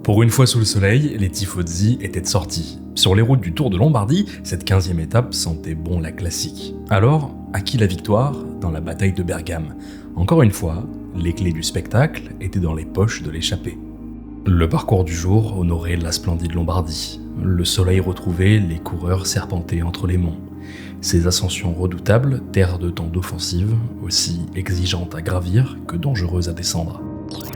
Pour une fois sous le soleil, les tifosi étaient sortis. Sur les routes du Tour de Lombardie, cette 15e étape sentait bon la classique. Alors, à qui la victoire dans la bataille de Bergame? Encore une fois, les clés du spectacle étaient dans les poches de l'échappée. Le parcours du jour honorait la splendide Lombardie. Le soleil retrouvé, les coureurs serpentaient entre les monts. Ces ascensions redoutables, terre de temps d'offensive, aussi exigeantes à gravir que dangereuses à descendre.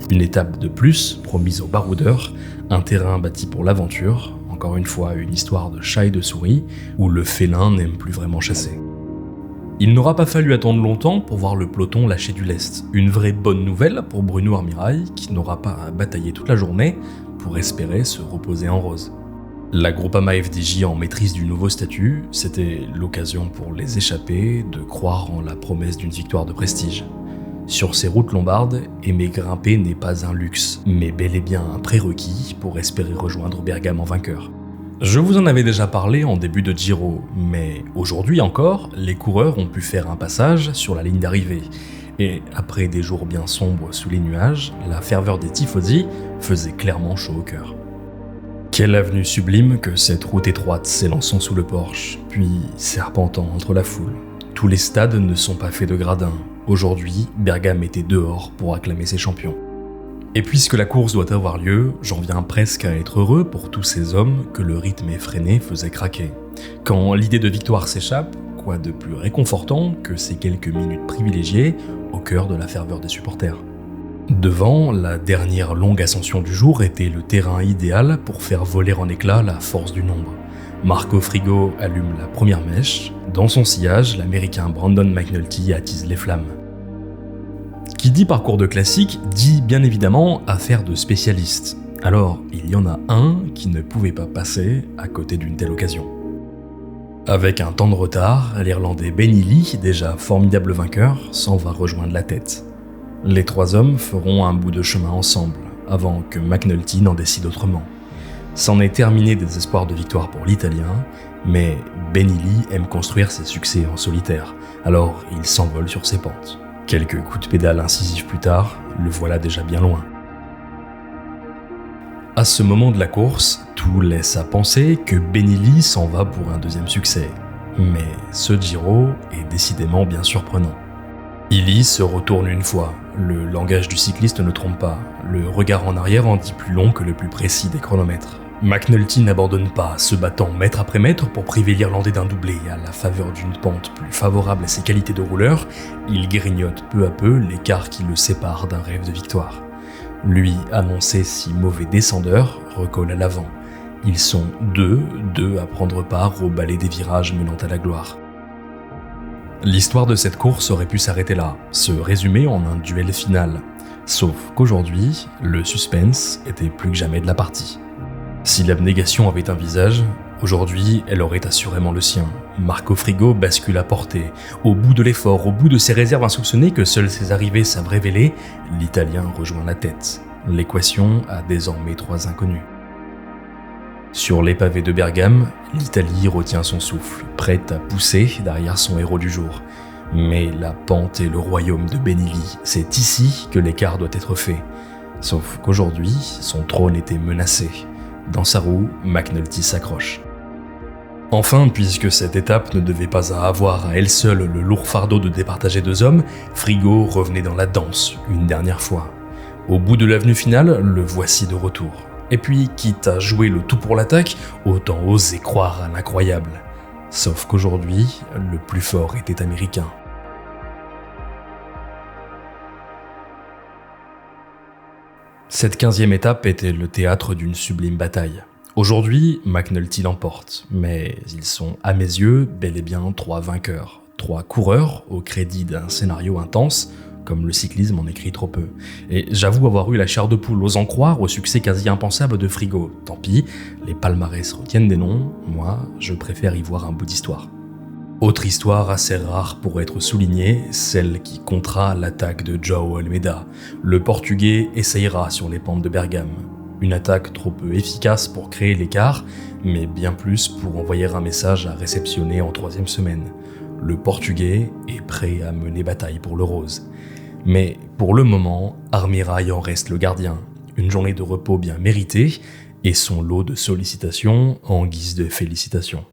Une étape de plus, promise aux baroudeurs, un terrain bâti pour l'aventure, encore une fois une histoire de chat et de souris, où le félin n'aime plus vraiment chasser. Il n'aura pas fallu attendre longtemps pour voir le peloton lâcher du lest. Une vraie bonne nouvelle pour Bruno Armirail, qui n'aura pas à batailler toute la journée pour espérer se reposer en rose. La Groupama FDJ en maîtrise du nouveau statut, c'était l'occasion pour les échappés de croire en la promesse d'une victoire de prestige. Sur ces routes lombardes, aimer grimper n'est pas un luxe, mais bel et bien un prérequis pour espérer rejoindre Bergame en vainqueur. Je vous en avais déjà parlé en début de Giro, mais aujourd'hui encore, les coureurs ont pu faire un passage sur la ligne d'arrivée. Et après des jours bien sombres sous les nuages, la ferveur des tifosi faisait clairement chaud au cœur. Quelle avenue sublime que cette route étroite s'élançant sous le porche, puis serpentant entre la foule. Tous les stades ne sont pas faits de gradins. Aujourd'hui, Bergame était dehors pour acclamer ses champions. Et puisque la course doit avoir lieu, j'en viens presque à être heureux pour tous ces hommes que le rythme effréné faisait craquer. Quand l'idée de victoire s'échappe, quoi de plus réconfortant que ces quelques minutes privilégiées au cœur de la ferveur des supporters. Devant, la dernière longue ascension du jour était le terrain idéal pour faire voler en éclats la force du nombre. Marco Frigo allume la première mèche. Dans son sillage, l'Américain Brandon McNulty attise les flammes. Qui dit parcours de classique dit bien évidemment affaire de spécialiste. Alors, il y en a un qui ne pouvait pas passer à côté d'une telle occasion. Avec un temps de retard, l'Irlandais Benny Lee, déjà formidable vainqueur, s'en va rejoindre la tête. Les trois hommes feront un bout de chemin ensemble, avant que McNulty n'en décide autrement. C'en est terminé des espoirs de victoire pour l'Italien, mais Benny Lee aime construire ses succès en solitaire, alors il s'envole sur ses pentes. Quelques coups de pédale incisifs plus tard, le voilà déjà bien loin. À ce moment de la course, tout laisse à penser que Benny Lee s'en va pour un deuxième succès. Mais ce Giro est décidément bien surprenant. Illy se retourne une fois, le langage du cycliste ne trompe pas, le regard en arrière en dit plus long que le plus précis des chronomètres. McNulty n'abandonne pas, se battant mètre après mètre pour priver l'Irlandais d'un doublé. À la faveur d'une pente plus favorable à ses qualités de rouleur, il grignote peu à peu l'écart qui le sépare d'un rêve de victoire. Lui, annoncé si mauvais descendeur, recolle à l'avant. Ils sont deux à prendre part au ballet des virages menant à la gloire. L'histoire de cette course aurait pu s'arrêter là, se résumer en un duel final. Sauf qu'aujourd'hui, le suspense était plus que jamais de la partie. Si l'abnégation avait un visage, aujourd'hui, elle aurait assurément le sien. Marco Frigo bascule à portée. Au bout de l'effort, au bout de ses réserves insoupçonnées que seules ses arrivées savent révéler, l'Italien rejoint la tête. L'équation a désormais trois inconnus. Sur les pavés de Bergame, l'Italie retient son souffle, prête à pousser derrière son héros du jour. Mais la pente est le royaume de Benny Lee. C'est ici que l'écart doit être fait. Sauf qu'aujourd'hui, son trône était menacé. Dans sa roue, McNulty s'accroche. Enfin, puisque cette étape ne devait pas avoir à elle seule le lourd fardeau de départager deux hommes, Frigo revenait dans la danse, une dernière fois. Au bout de l'avenue finale, le voici de retour. Et puis, quitte à jouer le tout pour l'attaque, autant oser croire à l'incroyable. Sauf qu'aujourd'hui, le plus fort était américain. Cette 15e étape était le théâtre d'une sublime bataille. Aujourd'hui, McNulty l'emporte, mais ils sont, à mes yeux, bel et bien trois vainqueurs. Trois coureurs au crédit d'un scénario intense, comme le cyclisme en écrit trop peu. Et j'avoue avoir eu la chair de poule, osant croire au succès quasi impensable de Frigo. Tant pis, les palmarès retiennent des noms, moi, je préfère y voir un bout d'histoire. Autre histoire assez rare pour être soulignée, celle qui comptera l'attaque de João Almeida. Le Portugais essayera sur les pentes de Bergame. Une attaque trop peu efficace pour créer l'écart, mais bien plus pour envoyer un message à réceptionner en 3e semaine. Le Portugais est prêt à mener bataille pour le rose. Mais pour le moment, Armirail en reste le gardien. une journée de repos bien méritée et son lot de sollicitations en guise de félicitations.